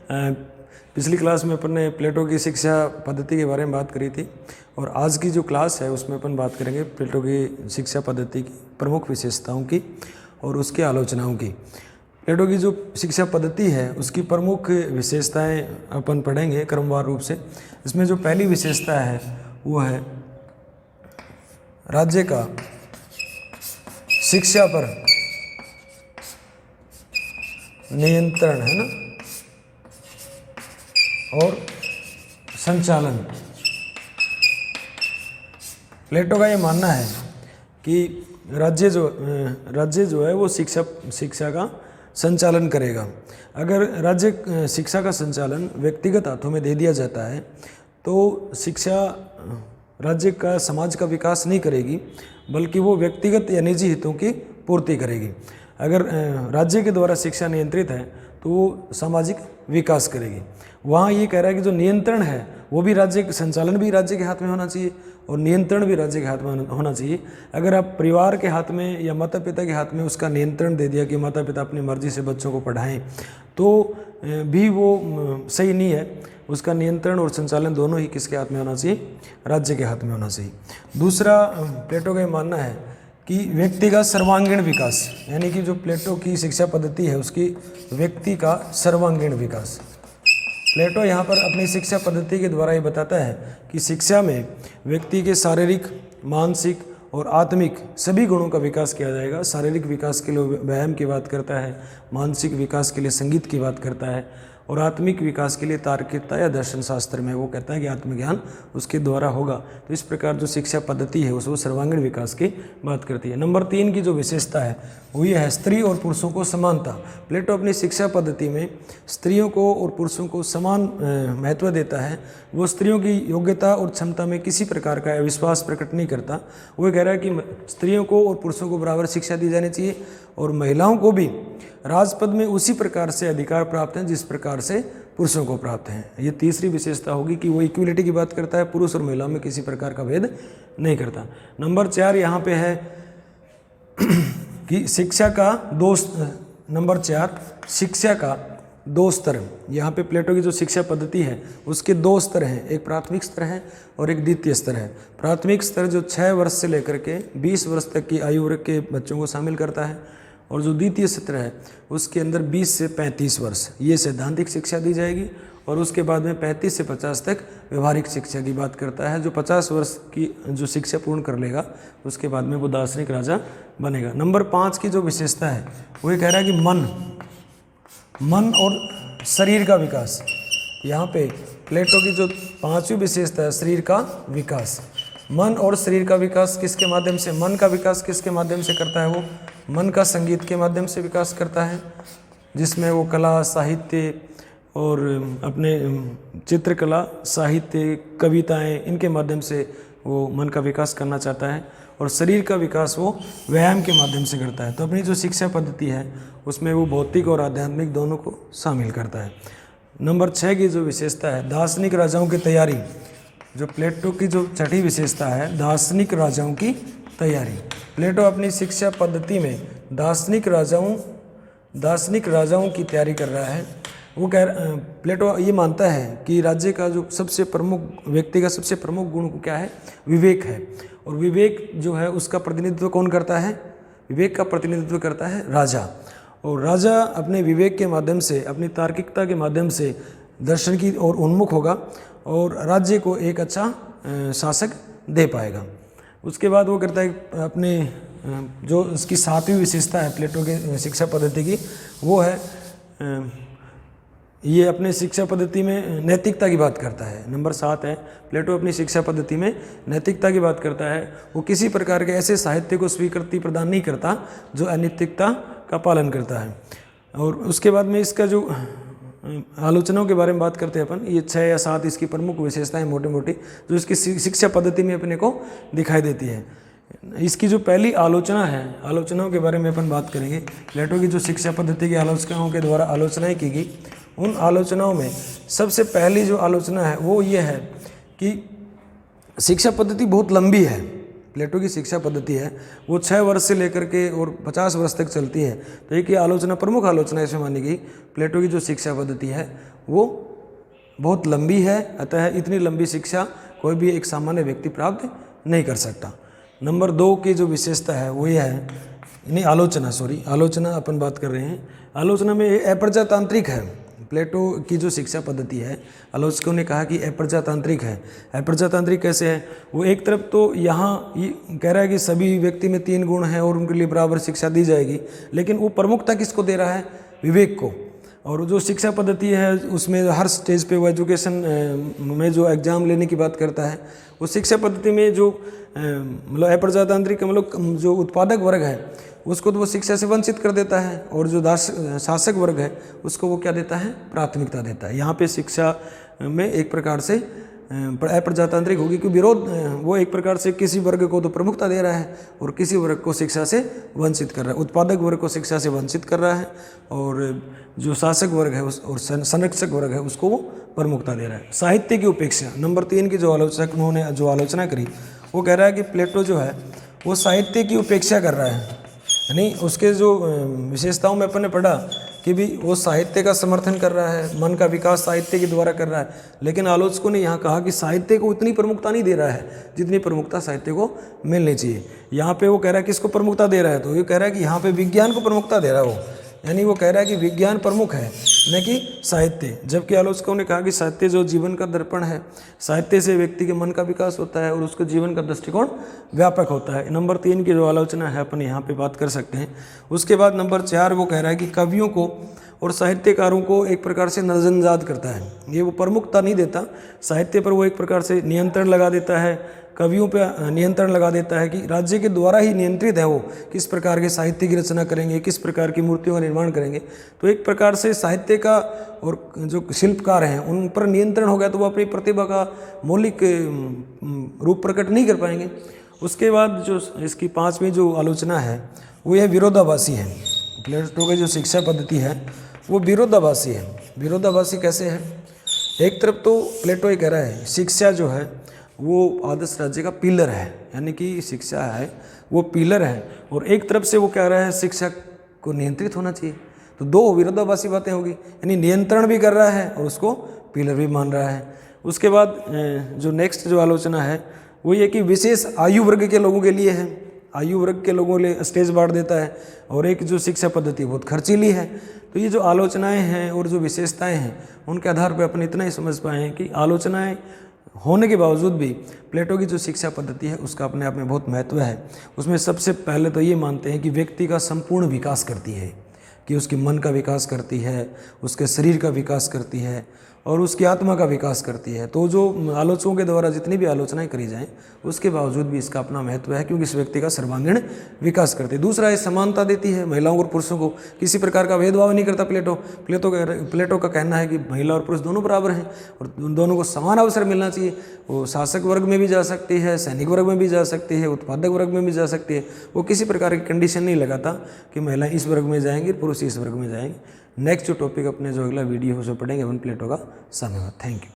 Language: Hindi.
पिछली क्लास में अपन ने प्लेटो की शिक्षा पद्धति के बारे में बात करी थी और आज की जो क्लास है उसमें अपन बात करेंगे प्लेटो की शिक्षा पद्धति की प्रमुख विशेषताओं की और उसकी आलोचनाओं की। प्लेटो की जो शिक्षा पद्धति है उसकी प्रमुख विशेषताएं अपन पढ़ेंगे क्रमवार रूप से। इसमें जो पहली विशेषता है वो है राज्य का शिक्षा पर नियंत्रण, है ना, और संचालन। प्लेटो का ये मानना है कि राज्य जो है वो शिक्षा का संचालन करेगा। अगर राज्य शिक्षा का संचालन व्यक्तिगत हाथों में दे दिया जाता है तो शिक्षा राज्य का समाज का विकास नहीं करेगी, बल्कि वो व्यक्तिगत या निजी हितों की पूर्ति करेगी। अगर राज्य के द्वारा शिक्षा नियंत्रित है तो वो सामाजिक विकास करेगी। वहाँ ये कह रहा है कि जो नियंत्रण है वो भी राज्य, संचालन भी राज्य के हाथ में होना चाहिए और नियंत्रण भी राज्य के हाथ में होना चाहिए। अगर आप परिवार के हाथ में या माता पिता के हाथ में उसका नियंत्रण दे दिया कि माता पिता अपनी मर्जी से बच्चों को पढ़ाएं तो भी वो सही नहीं है। उसका नियंत्रण और संचालन दोनों ही किसके हाथ में होना चाहिए? राज्य के हाथ में होना चाहिए। दूसरा, प्लेटो का मानना है कि व्यक्ति का सर्वांगीण विकास, यानी कि जो प्लेटो की शिक्षा पद्धति है उसकी व्यक्ति का सर्वांगीण विकास। प्लेटो यहाँ पर अपनी शिक्षा पद्धति के द्वारा ये बताता है कि शिक्षा में व्यक्ति के शारीरिक, मानसिक और आत्मिक सभी गुणों का विकास किया जाएगा। शारीरिक विकास के लिए व्यायाम की बात करता है, मानसिक विकास के लिए संगीत की बात करता है और आत्मिक विकास के लिए तार्किकता या दर्शन शास्त्र में वो कहता है कि आत्मज्ञान उसके द्वारा होगा। तो इस प्रकार जो शिक्षा पद्धति है उसको सर्वांगीण विकास की बात करती है। नंबर 3 की जो विशेषता है वो ये है स्त्री और पुरुषों को समानता। प्लेटो अपनी शिक्षा पद्धति में स्त्रियों को और पुरुषों को समान महत्व देता है। वो स्त्रियों की योग्यता और क्षमता में किसी प्रकार का अविश्वास प्रकट नहीं करता। वो कह रहा है कि स्त्रियों को और पुरुषों को बराबर शिक्षा दी जानी चाहिए और महिलाओं को भी राजपद में उसी प्रकार से अधिकार प्राप्त हैं जिस प्रकार से पुरुषों को प्राप्त हैं। ये तीसरी विशेषता होगी कि वो इक्वलिटी की बात करता है, पुरुष और महिलाओं में किसी प्रकार का भेद नहीं करता। नंबर 4 यहाँ पे है कि शिक्षा का नंबर 4 शिक्षा का 2 स्तर। यहाँ पे प्लेटो की जो शिक्षा पद्धति है उसके 2 स्तर हैं, एक प्राथमिक स्तर है और एक द्वितीय स्तर है। प्राथमिक स्तर जो 6 वर्ष से लेकर के 20 वर्ष तक की आयु वर्ग के बच्चों को शामिल करता है और जो द्वितीय सत्र है उसके अंदर 20 से 35 वर्ष ये सैद्धांतिक शिक्षा दी जाएगी और उसके बाद में 35 से 50 तक व्यवहारिक शिक्षा की बात करता है। जो 50 वर्ष की जो शिक्षा पूर्ण कर लेगा उसके बाद में वो दार्शनिक राजा बनेगा। नंबर 5 की जो विशेषता है वो ये कह रहा है कि मन और शरीर का विकास। यहाँ पे प्लेटो की जो 5वीं विशेषता है शरीर का विकास। मन और शरीर का विकास किसके माध्यम से? मन का विकास किसके माध्यम से करता है? वो मन का संगीत के माध्यम से विकास करता है, जिसमें वो कला, साहित्य और अपने चित्रकला, साहित्य, कविताएं, इनके माध्यम से वो मन का विकास करना चाहता है। और शरीर का विकास वो व्यायाम के माध्यम से करता है। तो अपनी जो शिक्षा पद्धति है उसमें वो भौतिक और आध्यात्मिक दोनों को शामिल करता है। नंबर 6 की जो विशेषता है दार्शनिक राजाओं की तैयारी। जो प्लेटो की जो 6ठी विशेषता है दार्शनिक राजाओं की तैयारी। प्लेटो अपनी शिक्षा पद्धति में दार्शनिक राजाओं की तैयारी कर रहा है। वो प्लेटो ये मानता है कि राज्य का जो सबसे प्रमुख व्यक्ति का सबसे प्रमुख गुण क्या है? विवेक है। और विवेक जो है उसका प्रतिनिधित्व कौन करता है? विवेक का प्रतिनिधित्व करता है राजा। और राजा अपने विवेक के माध्यम से, अपनी तार्किकता के माध्यम से दर्शन की ओर उन्मुख होगा और राज्य को एक अच्छा शासक दे पाएगा। उसके बाद वो करता है अपने जो उसकी 7वीं विशेषता है प्लेटो के शिक्षा पद्धति की वो है ये अपने शिक्षा पद्धति में नैतिकता की बात करता है। नंबर 7 है प्लेटो अपनी शिक्षा पद्धति में नैतिकता की बात करता है। वो किसी प्रकार के ऐसे साहित्य को स्वीकृति प्रदान नहीं करता जो अनैतिकता का पालन करता है। और उसके बाद में इसका जो आलोचनाओं के बारे में बात करते हैं अपन, ये 6 या 7 इसकी प्रमुख विशेषताएं मोटी मोटी जो इसकी शिक्षा पद्धति में अपने को दिखाई देती है। इसकी जो पहली आलोचना है, आलोचनाओं के बारे में अपन बात करेंगे। प्लेटो की जो शिक्षा पद्धति की आलोचनाओं के द्वारा आलोचनाएं की गई, उन आलोचनाओं में सबसे पहली जो आलोचना है वो ये है कि शिक्षा पद्धति बहुत लंबी है। प्लेटो की शिक्षा पद्धति है वो 6 वर्ष से लेकर के और 50 वर्ष तक चलती है। तो एक ये आलोचना, प्रमुख आलोचना इसमें मानी गई, प्लेटो की जो शिक्षा पद्धति है वो बहुत लंबी है, अतः इतनी लंबी शिक्षा कोई भी एक सामान्य व्यक्ति प्राप्त नहीं कर सकता। नंबर 2 की जो विशेषता है वो ये है, नहीं आलोचना अपन बात कर रहे हैं। आलोचना में अप्रजातांत्रिक है। प्लेटो की जो शिक्षा पद्धति है, आलोचकों ने कहा कि अप्रजातांत्रिक है। अप्रजातांत्रिक कैसे है? वो एक तरफ तो यहाँ कह रहा है कि सभी व्यक्ति में 3 गुण हैं और उनके लिए बराबर शिक्षा दी जाएगी, लेकिन वो प्रमुखता किसको दे रहा है? विवेक को। और जो शिक्षा पद्धति है उसमें हर स्टेज पे वो एजुकेशन में जो एग्ज़ाम लेने की बात करता है, उस शिक्षा पद्धति में जो मतलब अप्रजातांत्रिक मतलब जो उत्पादक वर्ग है उसको तो वो शिक्षा से वंचित कर देता है, और जो शासक वर्ग है उसको वो क्या देता है? प्राथमिकता देता है। यहाँ पे शिक्षा में एक प्रकार से अप्रजातांत्रिक होगी कि विरोध, वो एक प्रकार से किसी वर्ग को तो प्रमुखता दे रहा है और किसी वर्ग को शिक्षा से वंचित कर रहा है। उत्पादक वर्ग को शिक्षा से वंचित कर रहा है और जो शासक वर्ग है और संरक्षक वर्ग है उसको वो प्रमुखता दे रहा है। साहित्य की उपेक्षा, नंबर 3 की जो आलोचक उन्होंने जो आलोचना करी वो कह रहा है कि प्लेटो जो है वो साहित्य की उपेक्षा कर रहा है, यानी उसके जो विशेषताओं में अपन ने पढ़ा कि भी वो साहित्य का समर्थन कर रहा है, मन का विकास साहित्य के द्वारा कर रहा है, लेकिन आलोचकों ने यहाँ कहा कि साहित्य को उतनी प्रमुखता नहीं दे रहा है जितनी प्रमुखता साहित्य को मिलनी चाहिए। यहाँ पे वो कह रहा है किसको प्रमुखता दे रहा है? तो ये कह रहा है कि यहाँ पे विज्ञान को प्रमुखता दे रहा है वो, यानी वो कह रहा है कि विज्ञान प्रमुख है न कि साहित्य। जबकि आलोचकों ने कहा कि साहित्य जो जीवन का दर्पण है, साहित्य से व्यक्ति के मन का विकास होता है और उसके जीवन का दृष्टिकोण व्यापक होता है। नंबर 3 की जो आलोचना है अपन यहाँ पे बात कर सकते हैं। उसके बाद नंबर 4 वो कह रहा है कि कवियों को और साहित्यकारों को एक प्रकार से नजरअंदाज करता है। ये वो प्रमुखता नहीं देता साहित्य पर, वो एक प्रकार से नियंत्रण लगा देता है, कवियों पे नियंत्रण लगा देता है कि राज्य के द्वारा ही नियंत्रित है वो किस प्रकार के साहित्य की रचना करेंगे, किस प्रकार की मूर्तियों का निर्माण करेंगे। तो एक प्रकार से साहित्य का और जो शिल्पकार हैं उन पर नियंत्रण हो गया तो वो अपनी प्रतिभा का मौलिक रूप प्रकट नहीं कर पाएंगे। उसके बाद जो इसकी 5वीं जो आलोचना है वो यह विरोधाभासी है। प्लेटो की जो शिक्षा पद्धति है वो विरोधाभासी है। विरोधाभासी कैसे है? एक तरफ तो प्लेटो ये कह रहा है शिक्षा जो है वो आदर्श राज्य का पिलर है, यानी कि शिक्षा है वो पिलर है, और एक तरफ से वो कह रहा है शिक्षा को नियंत्रित होना चाहिए। तो 2 विरोधाभासी बातें होगी, यानी नियंत्रण भी कर रहा है और उसको पिलर भी मान रहा है। उसके बाद जो नेक्स्ट जो आलोचना है वो ये कि विशेष आयु वर्ग के लोगों के लिए है, आयु वर्ग के लोगों के लिए स्टेज बांट देता है, और एक जो शिक्षा पद्धति बहुत खर्चीली है। तो ये जो आलोचनाएं हैं और जो विशेषताएं हैं उनके आधार पर अपन इतना ही समझ पाए हैं कि आलोचनाएं होने के बावजूद भी प्लेटो की जो शिक्षा पद्धति है उसका अपने आप में बहुत महत्व है। उसमें सबसे पहले तो ये मानते हैं कि व्यक्ति का संपूर्ण विकास करती है, कि उसके मन का विकास करती है, उसके शरीर का विकास करती है और उसकी आत्मा का विकास करती है। तो जो आलोचकों के द्वारा जितनी भी आलोचनाएं करी जाएं उसके बावजूद भी इसका अपना महत्व है, क्योंकि इस व्यक्ति का सर्वांगीण विकास करती है। दूसरा, ये समानता देती है, महिलाओं और पुरुषों को किसी प्रकार का भेदभाव नहीं करता प्लेटो का कहना है कि महिला और पुरुष दोनों बराबर हैं और दोनों को समान अवसर मिलना चाहिए। वो शासक वर्ग में भी जा सकती है, सैनिक वर्ग में भी जा सकती है, उत्पादक वर्ग में भी जा सकती है। वो किसी प्रकार की कंडीशन नहीं लगाता कि महिलाएं इस वर्ग में जाएंगी, पुरुष इस वर्ग में जाएंगे। नेक्स्ट जो टॉपिक अपने जो अगला वीडियो है उसे पढ़ेंगे अपन प्लेटो का। धन्यवाद, थैंक यू।